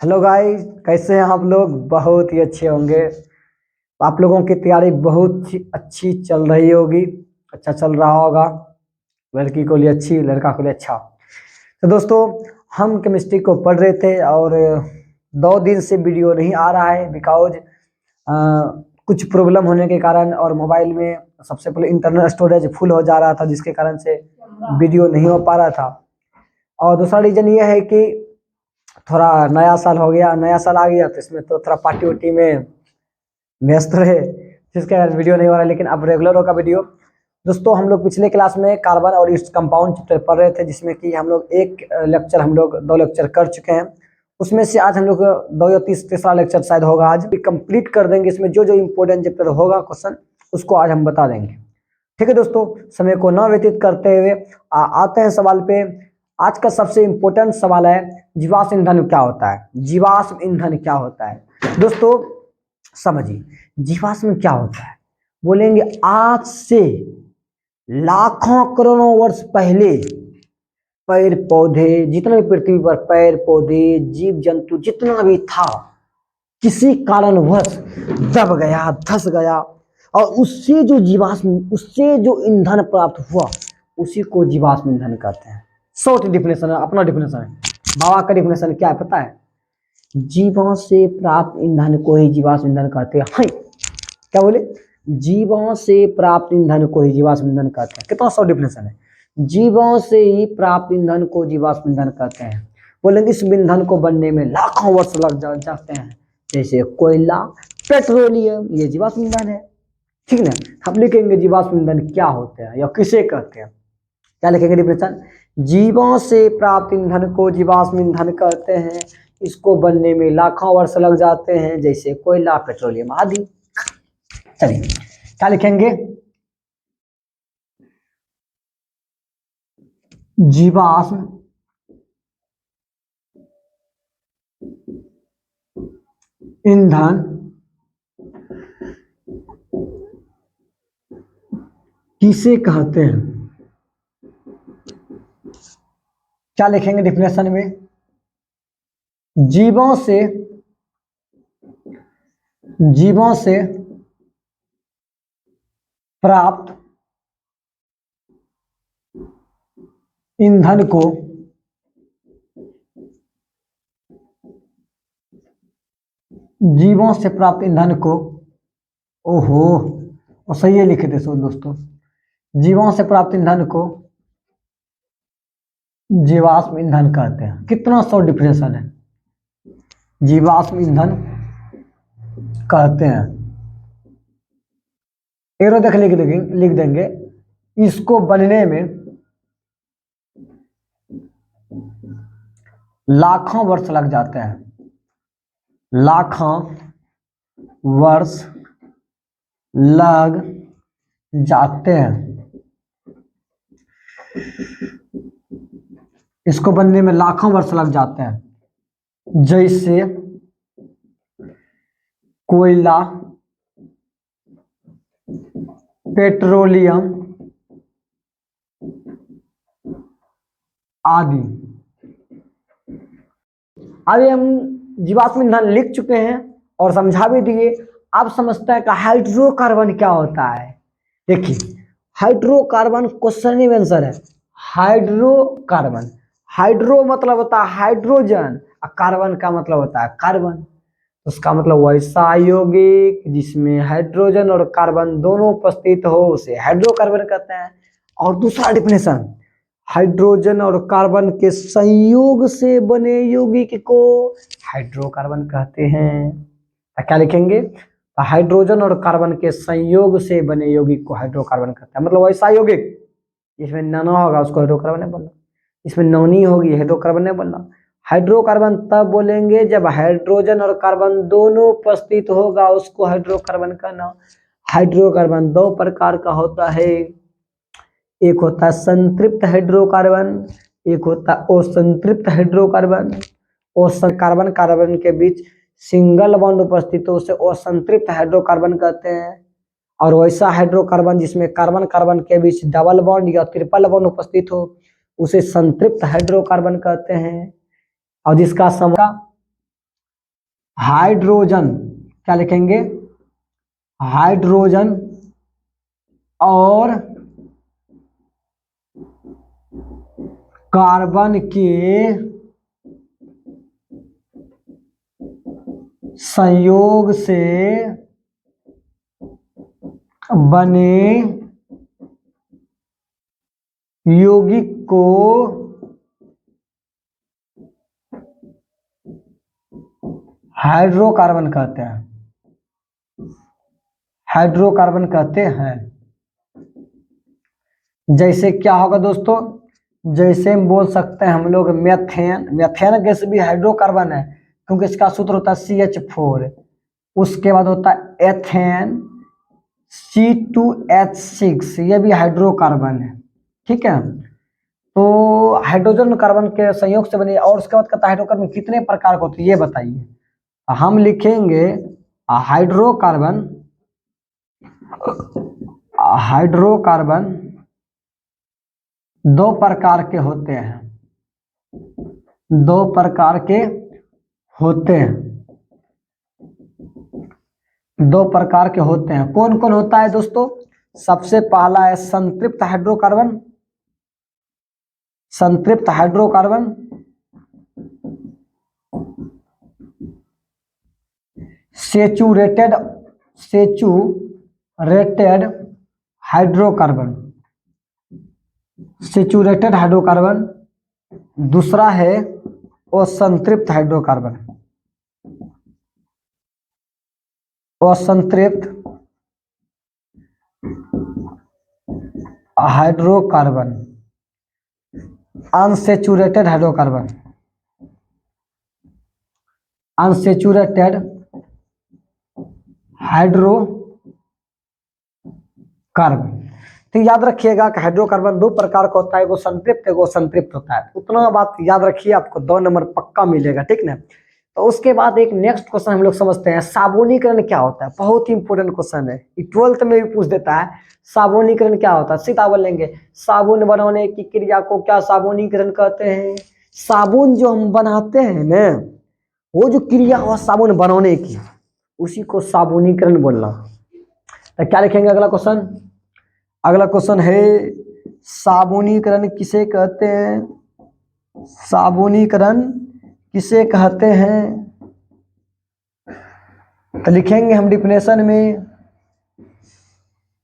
Hello guys, कैसे हैं आप लोग? बहुत ही अच्छे होंगे। आप लोगों की तैयारी बहुत ही अच्छी चल रही होगी। अच्छा चल रहा होगा। लड़की को लिए अच्छी, लड़का को लिए अच्छा। तो दोस्तों, हम केमिस्ट्री को पढ़ रहे थे और 2 दिन से वीडियो नहीं आ रहा है बिकॉज कुछ प्रॉब्लम होने के कारण और मोबाइल में सबसे पहले इंटरनल स्टोरेज फुल हो जा रहा था, जिसके कारण से वीडियो नहीं हो पा रहा था। और दूसरा रीजन ये है कि थोड़ा नया साल हो गया, नया साल आ गया, तो इसमें तो थोड़ा पार्टी उर्टी में व्यस्त रहे, जिसके कारण वीडियो नहीं हो रहा है। लेकिन अब रेगुलर होगा वीडियो। दोस्तों, हम लोग पिछले क्लास में कार्बन और इस कंपाउंड चैप्टर पढ़ रहे थे, जिसमें कि हम लोग दो लेक्चर कर चुके हैं। उसमें से आज हम लोग दो या तीसरा लेक्चर शायद होगा। आज भी कंप्लीट कर देंगे। इसमें जो जो इम्पोर्टेंट चैप्टर होगा क्वेश्चन, उसको आज हम बता देंगे। ठीक है दोस्तों, समय को न व्यतीत करते हुए आते हैं सवाल पे। आज का सबसे इंपॉर्टेंट सवाल है, जीवाश्म ईंधन क्या होता है? जीवाश्म ईंधन क्या होता है दोस्तों? समझिए, जीवाश्म क्या होता है। बोलेंगे आज से लाखों करोड़ों वर्ष पहले पेड़ पौधे, जितने भी पृथ्वी पर पेड़ पौधे जीव जंतु जितना भी था, किसी कारणवश दब गया, धस गया, और उससे जो ईंधन प्राप्त हुआ, उसी को जीवाश्म ईंधन कहते हैं। शॉर्ट डिफिनेशन है, अपना डिफिनेशन है। बाबा का डिफिनेशन क्या है पता है? जीवों से प्राप्त ईंधन को ही जीवाश्म ईंधन कहते हैं। क्या बोले? जीवों से प्राप्त ईंधन को ही जीवाश्म ईंधन कहते हैं। कितना शॉर्ट डिफिनेशन है। जीवों से ही प्राप्त ईंधन को जीवाश्म ईंधन कहते हैं। बोलेंगे इस ईंधन को बनने में लाखों वर्ष लग जाते हैं, जैसे कोयला, पेट्रोलियम, ये जीवाश्म ईंधन है। ठीक ना? हम लिखेंगे जीवाश्म ईंधन क्या होते हैं या किसे कहते हैं। क्या लिखेंगे डिफिनेशन? जीवों से प्राप्त ईंधन को जीवाश्म ईंधन कहते हैं। इसको बनने में लाखों वर्ष लग जाते हैं, जैसे कोयला, पेट्रोलियम आदि। चलिए, क्या लिखेंगे? जीवाश्म ईंधन किसे कहते हैं? क्या लिखेंगे डिफिनेशन में? जीवों से प्राप्त ईंधन को जीवों से प्राप्त ईंधन को ओहो, और सही है लिखे थे दोस्तों। जीवों से प्राप्त ईंधन को जीवाश्म ईंधन कहते हैं। कितना शॉर्ट डिफिनेशन है। जीवाश्म ईंधन कहते हैं। एरो देख लिख देंगे। इसको बनने में लाखों वर्ष लग जाते हैं। लाखों वर्ष लग जाते हैं। इसको बनने में लाखों वर्ष लग जाते हैं, जैसे कोयला, पेट्रोलियम आदि। अभी हम जीवाश्म ईंधन लिख चुके हैं और समझा भी दिए। अब समझते हैं कि हाइड्रोकार्बन क्या होता है। देखिए, हाइड्रोकार्बन क्वेश्चन ही आंसर है। हाइड्रोकार्बन, हाइड्रो मतलब होता है हाइड्रोजन, और कार्बन का मतलब होता है कार्बन। उसका मतलब वैसा यौगिक जिसमें हाइड्रोजन और कार्बन दोनों उपस्थित हो, उसे हाइड्रोकार्बन कहते हैं। और दूसरा डिफिनेशन, हाइड्रोजन और कार्बन के संयोग से बने यौगिक को हाइड्रोकार्बन कहते हैं। तो क्या लिखेंगे? तो हाइड्रोजन और कार्बन के संयोग से बने यौगिक को हाइड्रोकार्बन कहते हैं। मतलब वैसा यौगिक जिसमें नानो होगा उसको हाइड्रोकार्बन नहीं बोलना, इसमें नौनी होगी हाइड्रोकार्बन नहीं बोलना। हाइड्रोकार्बन तब बोलेंगे जब हाइड्रोजन और कार्बन दोनों उपस्थित होगा, उसको हाइड्रोकार्बन कहना। हाइड्रोकार्बन दो प्रकार का होता है। एक होता है संतृप्त हाइड्रोकार्बन, एक होता है असंतृप्त हाइड्रोकार्बन। कार्बन कार्बन के बीच सिंगल बॉन्ड उपस्थित हो, उसे असंतृप्त हाइड्रोकार्बन कहते हैं। और वैसा हाइड्रोकार्बन जिसमें कार्बन कार्बन के बीच डबल बॉन्ड या ट्रिपल बॉन्ड उपस्थित हो, उसे संतृप्त हाइड्रोकार्बन कहते हैं। और जिसका हाइड्रोजन, क्या लिखेंगे, हाइड्रोजन और कार्बन के संयोग से बने यौगिक को हाइड्रोकार्बन कहते हैं, हाइड्रोकार्बन कहते हैं। जैसे क्या होगा दोस्तों, जैसे हम बोल सकते हैं हम लोग मेथेन, मेथेन गैस भी हाइड्रोकार्बन है क्योंकि इसका सूत्र होता है CH4। उसके बाद होता है एथेन C2H6, ये भी हाइड्रोकार्बन है, ठीक है। तो हाइड्रोजन कार्बन के संयोग से बने, और उसके बाद कहता है हाइड्रोकार्बन कितने प्रकार के होते हैं ये बताइए। हम लिखेंगे हाइड्रोकार्बन, हाइड्रोकार्बन दो प्रकार के होते हैं, दो प्रकार के होते हैं, दो प्रकार के होते हैं। कौन कौन होता है दोस्तों? सबसे पहला है संतृप्त हाइड्रोकार्बन, संतृप्त hydrocarbon, saturated, saturated hydrocarbon, saturated hydrocarbon. दूसरा है असंतृप्त हाइड्रोकार्बन, असंतृप्त hydrocarbon, unsaturated hydrocarbon, unsaturated hydrocarbon. तो याद रखिएगा कि हाइड्रोकार्बन दो प्रकार का होता है, एगो संतृप्त एगो असंतृप्त होता है। उतना बात याद रखिए, आपको 2 नंबर पक्का मिलेगा, ठीक ना। तो उसके बाद एक नेक्स्ट क्वेश्चन हम लोग समझते हैं, साबुनीकरण क्या होता है। बहुत ही इंपॉर्टेंट क्वेश्चन है, 12th में भी पूछ देता है। साबुनीकरण क्या होता है, सीधा बोलेंगे साबुन बनाने की क्रिया को क्या साबुनीकरण कहते हैं। साबुन जो हम बनाते हैं ना, वो जो क्रिया हो साबुन बनाने की, उसी को साबुनीकरण बोलना। तो क्या लिखेंगे अगला क्वेश्चन, अगला क्वेश्चन है साबुनीकरण किसे कहते हैं, साबुनीकरण किसे कहते हैं। तो लिखेंगे हम डिफिनेशन में,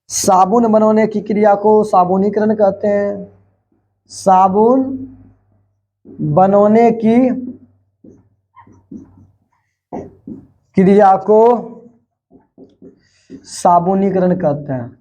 साबुन बनाने की क्रिया को साबुनीकरण कहते हैं, साबुन बनाने की क्रिया को साबुनीकरण कहते हैं।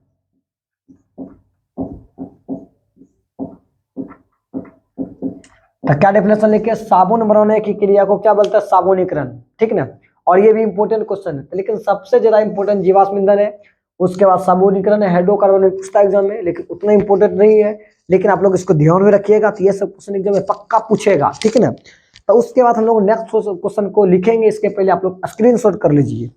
तो क्या डेफिनेशन लिखे, साबुन बनाने की क्रिया को क्या बोलते हैं, साबुनीकरण, ठीक ना। और ये भी इंपॉर्टेंट क्वेश्चन है, लेकिन सबसे ज्यादा इंपॉर्टेंट जीवाश्म ईंधन है, उसके बाद साबुनीकरण है, हाइड्रोकार्बन पूछता एग्जाम में, लेकिन उतना इंपॉर्टेंट नहीं है। लेकिन आप लोग इसको ध्यान में रखिएगा, तो ये सब क्वेश्चन एग्जाम में पक्का पूछेगा, ठीक है ना। तो उसके बाद हम लोग नेक्स्ट क्वेश्चन को लिखेंगे, इसके पहले आप लोग स्क्रीनशॉट कर लीजिए।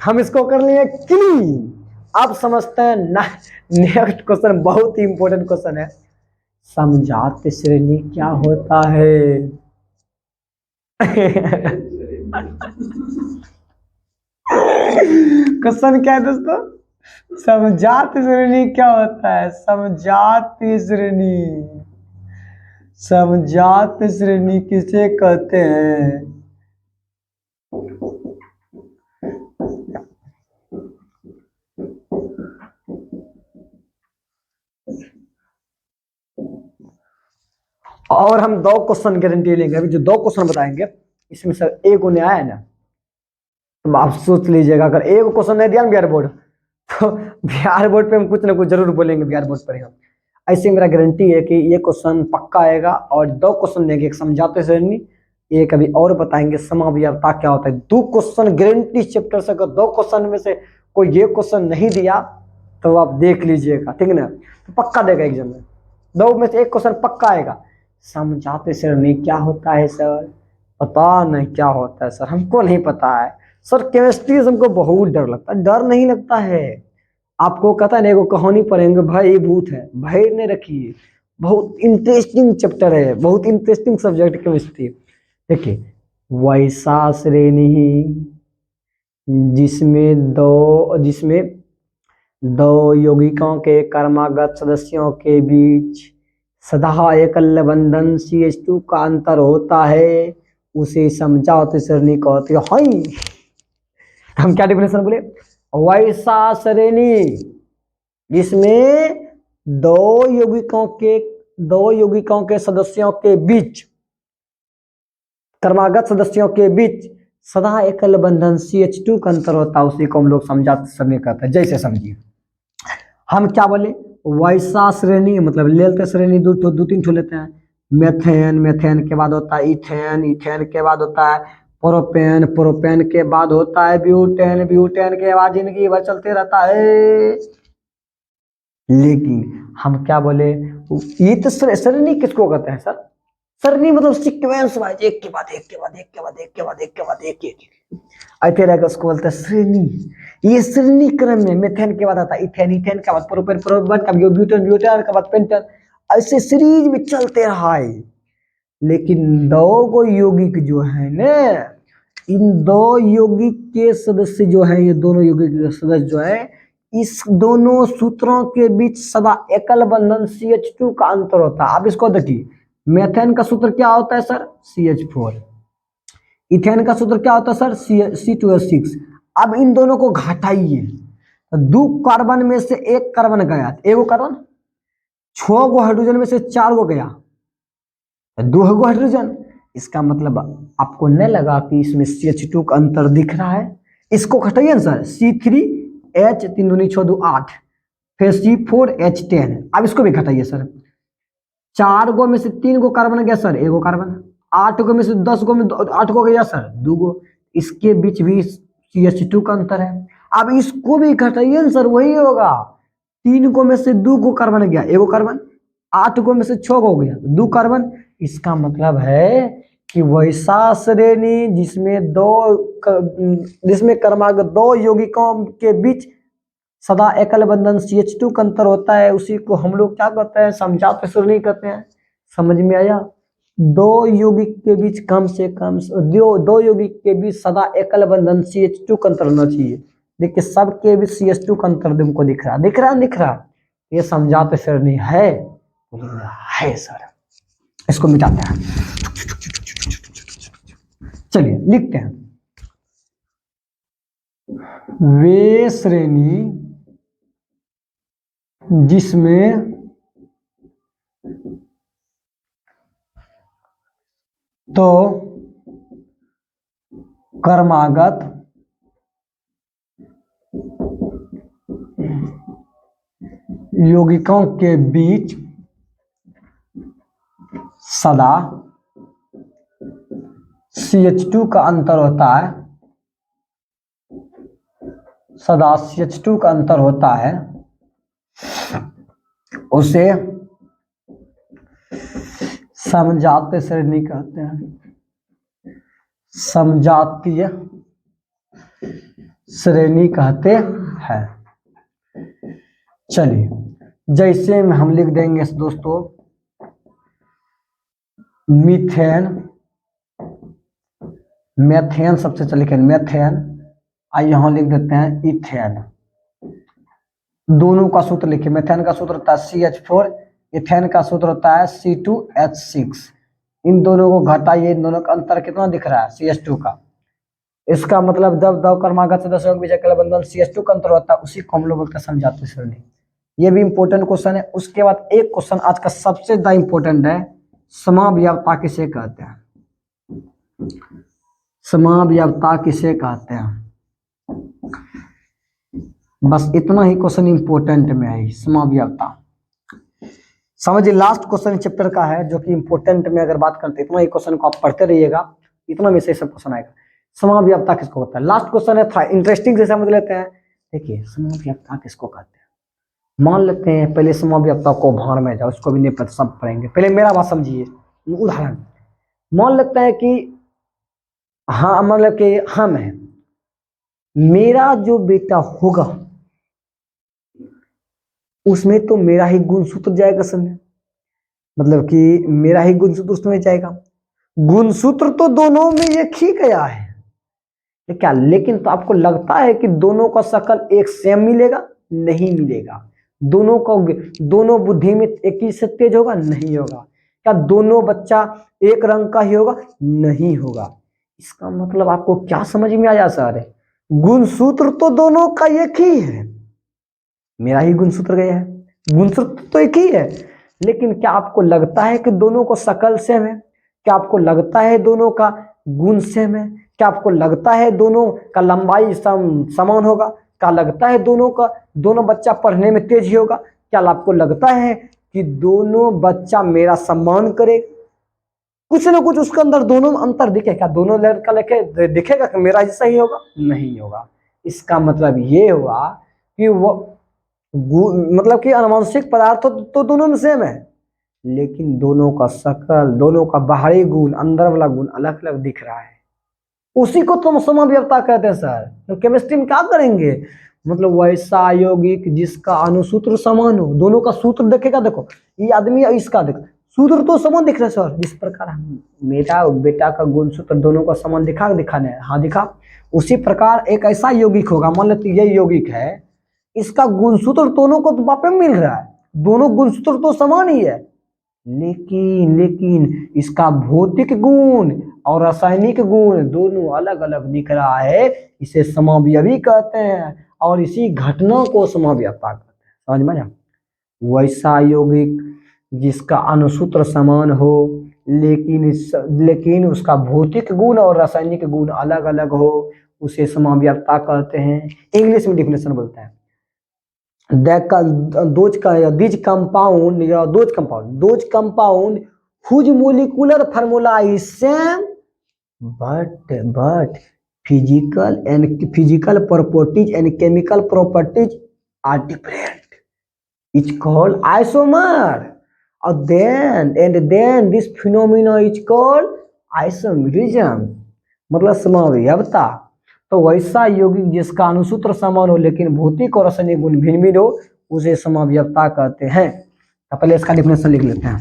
हम इसको कर लिए क्लीन। अब समझते हैं नेक्स्ट क्वेश्चन, बहुत ही इंपॉर्टेंट क्वेश्चन है, समजात श्रेणी क्या होता है। क्वेश्चन क्या है दोस्तों, समजात श्रेणी क्या होता है। समजात श्रेणी, समजात श्रेणी किसे कहते हैं। और हम 2 क्वेश्चन गारंटी लेंगे, अभी जो 2 क्वेश्चन बताएंगे इसमें से एक उन्हें आया ना, तो आप सोच लीजिएगा, अगर एक क्वेश्चन नहीं दिया ना बिहार बोर्ड, तो बिहार बोर्ड पे हम कुछ ना कुछ जरूर बोलेंगे बिहार बोर्ड पर हम। ऐसे मेरा गारंटी है कि ये क्वेश्चन पक्का आएगा। और 2 क्वेश्चन लेंगे, एक समझाते श्रेणी, एक अभी और बताएंगे समावयवता क्या होता है। 2 क्वेश्चन गारंटी चैप्टर से, अगर 2 क्वेश्चन में से कोई ये क्वेश्चन नहीं दिया तो आप देख लीजिएगा, ठीक ना, तो पक्का देगा एग्जाम में। 2 में से एक क्वेश्चन पक्का आएगा। समझाते श्रेणी क्या होता है सर, पता नहीं क्या होता है सर, हमको नहीं पता है सर, केमिस्ट्री से हमको बहुत डर लगता है। डर नहीं लगता है, आपको कहता है ना, एगो कहानी पढ़ेंगे, भय भूत है, भय नहीं रखिए, बहुत इंटरेस्टिंग चैप्टर है, बहुत इंटरेस्टिंग सब्जेक्ट केमिस्ट्री। देखिए वैसा श्रेणी जिसमें दो यौगिकों के क्रमागत सदस्यों के बीच सदा एकल बंधन CH2 का अंतर होता है उसे समझौते श्रेणी कहते हैं। हाय हम क्या डिफिनेशन बोले, वैसा श्रेणी जिसमें दो यौगिकों के सदस्यों के बीच क्रमागत सदस्यों के बीच सदा एकल बंधन CH2 का अंतर होता है उसी को हम लोग समझौते श्रेणी कहते हैं। जैसे समझिए हम क्या बोले, वैसा श्रेणी मतलब लेते श्रेणी दो तीन ठो लेते हैं, मेथेन के बाद होता है इथेन के बाद होता है प्रोपेन के बाद होता है ब्यूटेन के बाद जिंदगी भर चलते रहता है। लेकिन हम क्या बोले, ये तो श्रेणी किसको कहते हैं सर, सरनी मतलब सीक्वेंस वाइज एक के बाद एक ऐसे रहेगा उसको बोलते हैं श्रेणी। ये श्रेणी क्रम में मेथेन के बाद आता है इथेन के बाद प्रोपेन का ब्यूटेन के बाद पेंटेन, ऐसे सीरीज में चलते रहा है। लेकिन दो गो यौगिक जो है ना, इन दो यौगिक के सदस्य जो है, ये दोनों यौगिक के सदस्य जो है, इस दोनों सूत्रों के बीच सदा एकल बंधन CH2 का अंतर होता है। आप इसको देखिए, मेथेन का सूत्र क्या होता है सर CH4, इथेन का सूत्र क्या होता है सर C2H6। अब इन दोनों को घटाइए, दो कार्बन में से एक कार्बन गया, एगो कार्बन, 6 गो हाइड्रोजन में से 4 गो गया, 2 गो हाइड्रोजन। इसका मतलब आपको नहीं लगा कि इसमें CH2 का अंतर दिख रहा है। इसको घटाइए ना सर, C3H 3 दूनी 6 2 8, फिर C4H10। अब इसको भी घटाइए सर, 4 गो में से 3 गो कार्बन गया सर, एगो कार्बन, 8 गो में से 10 गो में 8 गो गया सर, 2 गो। इसके बीच भी CH2 का अंतर है। अब इसको भी घटाइए ना सर, वही होगा, 3 गो में से 2 गो कार्बन गया, एगो कार्बन, 8 गो में से 6 गो गया, 2 कार्बन। इसका मतलब है कि वैसा श्रेणी जिसमें क्रमागत 2 यौगिकों के बीच सदा एकल बंधन CH2 का अंतर होता है उसी को हम लोग क्या कहते हैं, समझौते श्रेणी कहते हैं। समझ में आया? दो यौगिक के बीच कम से कम दो यौगिक के बीच सदा एकल बंधन CH2 का अंतर होना चाहिए। देखिए सबके बीच CH2 का अंतर तुमको दिख रहा, ये समझौते श्रेणी है सर। इसको मिटाते हैं, चलिए लिखते हैं, वे श्रेणी जिसमें तो क्रमागत यौगिकों के बीच सदा CH2 का अंतर होता है, सदा CH2 का अंतर होता है, उसे समझौते श्रेणी कहते हैं। समझौतीय श्रेणी कहते हैं। चलिए जैसे में हम लिख देंगे दोस्तों, मेथेन सबसे चलिए लिखें मेथेन, आइए यहां लिख देते हैं इथेन। दोनों का सूत्र लिखिए, मेथेन का सूत्र होता है CH4, इथेन का सूत्र होता है C2H6। इन दोनों को घटाइए, इन दोनों का अंतर कितना दिख रहा है CH2 का। इसका मतलब जब दो क्रमागत सदस्यों के बीच एकल बंधन CH2 का अंतर होता है उसी को हम लोग बोलते हैं समझौते श्रेणी। ये भी इंपॉर्टेंट क्वेश्चन है। उसके बाद एक क्वेश्चन आज का सबसे ज्यादा इंपॉर्टेंट है, समव्यवता किसे कहते हैं? समव्यवता किसे कहते हैं? बस इतना ही क्वेश्चन इंपॉर्टेंट में है, समव्यवता। समझिए लास्ट क्वेश्चन चैप्टर का है जो कि इंपॉर्टेंट में अगर बात करते इतना ही क्वेश्चन को आप पढ़ते रहिएगा, इतना में से सब क्वेश्चन आएगा। समव्यवता किसको होता है? लास्ट क्वेश्चन है, था इंटरेस्टिंग से समझ लेते हैं। देखिए समव्यवता किसको कहते हैं? मान लेते हैं पहले समव्यवता को भार में जाओ, उसको भी नहीं पता, सब पढ़ेंगे। पहले मेरा बात समझिए, उदाहरण मान लेते हैं कि हाँ, मतलब कि हम है, मेरा जो बेटा होगा उसमें तो मेरा ही गुणसूत्र जाएगा समय, मतलब कि मेरा ही गुणसूत्र उसमें जाएगा। गुणसूत्र तो दोनों में एक ही गया है, ये क्या, लेकिन तो आपको लगता है कि दोनों का शकल एक सेम मिलेगा? नहीं मिलेगा। दोनों का, दोनों बुद्धि में एक ही से तेज होगा? नहीं होगा। क्या दोनों बच्चा एक रंग का ही होगा? नहीं होगा। इसका मतलब आपको क्या समझ में आया सर? गुणसूत्र तो दोनों का एक ही है, मेरा ही गुणसूत्र गया है, गुणसूत्र तो एक ही है, लेकिन क्या आपको लगता है कि दोनों को शकल सेम है? क्या आपको लगता है दोनों का गुण सेम है? क्या आपको लगता है दोनों का लंबाई समान होगा? क्या लगता है दोनों का, दोनों बच्चा पढ़ने में तेज ही होगा? क्या आपको लगता है कि दोनों बच्चा मेरा सम्मान करेगा? कुछ ना कुछ उसके अंदर दोनों में अंतर दिखेगा। दोनों लड़का लेके दिखेगा कि मेरा जैसा ही होगा? नहीं होगा। इसका मतलब ये हुआ कि वो मतलब कि आनुवंशिक पदार्थ तो दोनों में सेम है, लेकिन दोनों का शकल, दोनों का बाहरी गुण, अंदर वाला गुण अलग अलग दिख रहा है। उसी को तुम समव्यवता कहते हैं सर। तो केमिस्ट्री में क्या करेंगे, मतलब वैसा यौगिक जिसका अणुसूत्र समान हो। दोनों का सूत्र देखेगा, देखो ये आदमी और इसका देखो सूत्र तो समान दिख रहा है सर। जिस प्रकार मेरा बेटा का गुण सूत्र दोनों का समान दिखाने, हाँ दिखा। उसी प्रकार एक ऐसा यौगिक होगा, मान लेते ये यौगिक है, इसका गुणसूत्र दोनों को तो वापस मिल रहा है, दोनों गुणसूत्र तो समान ही है, लेकिन लेकिन इसका भौतिक गुण और रासायनिक गुण दोनों अलग अलग दिख रहा है। इसे समावयवी कहते हैं, और इसी घटना को समावयवता कहते हैं। समझ में आया? वैसा यौगिक जिसका अणुसूत्र समान हो, लेकिन उसका भौतिक गुण और रासायनिक गुण अलग अलग हो, उसे समावयवता कहते हैं। इंग्लिश में डिफिनेशन बोलते हैं, those compound whose molecular formula is same but physical properties and chemical properties are different. It's called isomer. And then this phenomena is called isomerism, मतलब समव्यवता। तो वैसा यौगिक जिसका अणुसूत्र समान हो लेकिन भौतिक और रासायनिक गुण भिन्न भिन्न हो, उसे समव्यवता कहते हैं। तो पहले इसका डिफिनेशन लिख लेते हैं।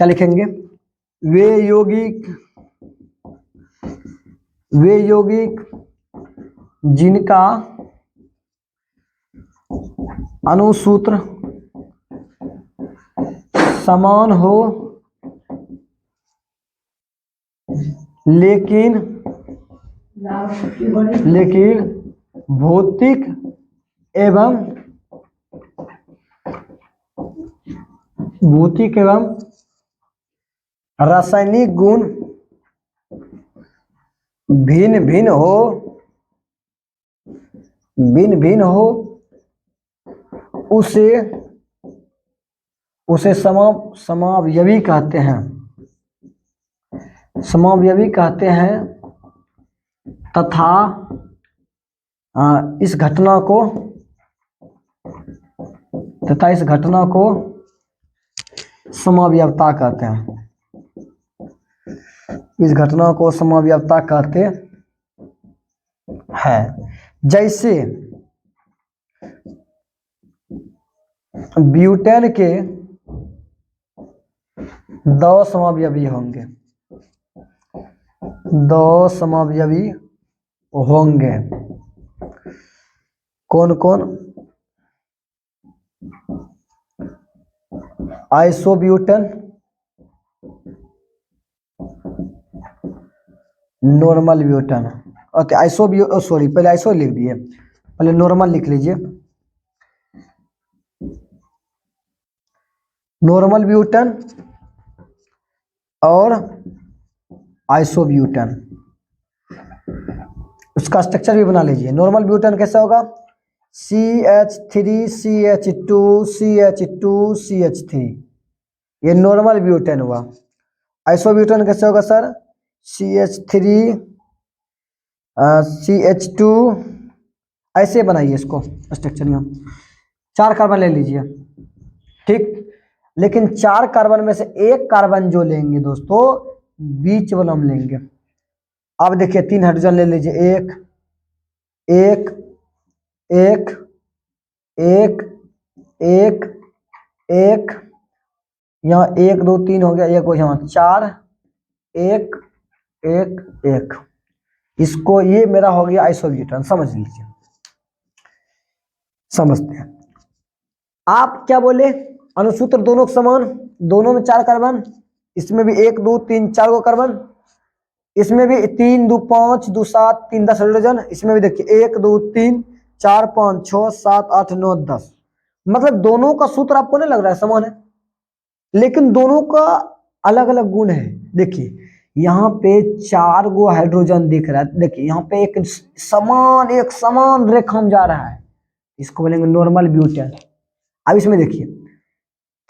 क्या लिखेंगे? वे यौगिक जिनका अणुसूत्र समान हो लेकिन भौतिक एवं रासायनिक गुण भिन्न भिन्न हो, उसे समावयवी कहते हैं। समावयवी कहते हैं तथा इस घटना को समव्यवता कहते हैं। इस घटना को समव्यवता कहते हैं। जैसे ब्यूटेन के 2 समव्यवी होंगे, 2 समव्यवी होंगे। कौन कौन? Isobutane, normal butane. सॉरी, पहले आइसो लिख दिए, पहले नॉर्मल लिख लीजिए। नॉर्मल ब्यूटेन और आइसोब्यूटेन, उसका स्ट्रक्चर भी बना लीजिए। नॉर्मल ब्यूटेन कैसा होगा? CH3CH2CH2CH3, ये नॉर्मल ब्यूटेन हुआ। आइसोब्यूटेन कैसे होगा सर? CH3CH2, ऐसे बनाइए इसको स्ट्रक्चर में। 4 कार्बन ले लीजिए, ठीक। लेकिन 4 कार्बन में से एक कार्बन जो लेंगे दोस्तों, बीच वाला हम लेंगे। अब देखिए 3 हाइड्रोजन ले लीजिए, एक एक एक एक एक एक, यहाँ 1 2 3 हो गया, एक यहाँ 4 एक एक एक, इसको ये मेरा हो गया आइसोब्यूटान, समझ लीजिए, समझते हैं। आप क्या बोले, अणुसूत्र दोनों समान, दोनों में 4 कार्बन, इसमें भी 1 2 3 4 को कार्बन, इसमें भी 3 2 5 2 7 3 10 हाइड्रोजन, इसमें भी देखिए 1 2 3 4 5 6 7 8 9 10, मतलब दोनों का सूत्र आपको नहीं लग रहा है समान है, लेकिन दोनों का अलग अलग गुण है। देखिए यहाँ पे 4 गो हाइड्रोजन दिख रहा है, देखिए यहाँ पे एक समान रेखा में जा रहा है, इसको बोलेंगे नॉर्मल ब्यूटेन। अब इसमें देखिए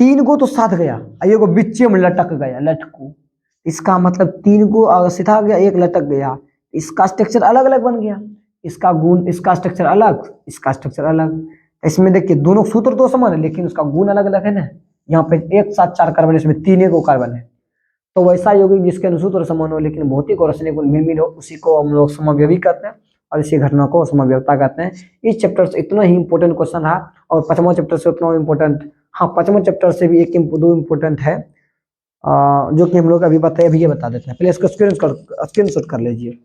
3 गो तो साथ गया, एगो बीचे में लटक गया, लटकू, इसका मतलब 3 गो सीधा गया, एक लटक गया, इसका स्ट्रक्चर अलग अलग बन गया, इसका गुण, इसका स्ट्रक्चर अलग, इसका स्ट्रक्चर अलग। इसमें देखिए दोनों सूत्र तो समान है लेकिन उसका गुण अलग अलग है ना, यहाँ पे एक साथ 4 कार्बन, इसमें 3 गो कार्बन है। तो वैसा यौगिक जिसके अनुसूत्र समान हो लेकिन भौतिक और रासायनिक गुण भिन्न हो, उसी को हम लोग समव्ययी कहते हैं और इसी घटना को समव्ययता कहते हैं। इस चैप्टर से इतना ही इंपॉर्टेंट क्वेश्चन है और 5वां चैप्टर से उतना इंपॉर्टेंट, हाँ 5वां चैप्टर से भी 2 इंपॉर्टेंट है जो कि हम लोग अभी बताए, अभी ये बता देते हैं। पहले इसको स्क्रीनशॉट कर लीजिए।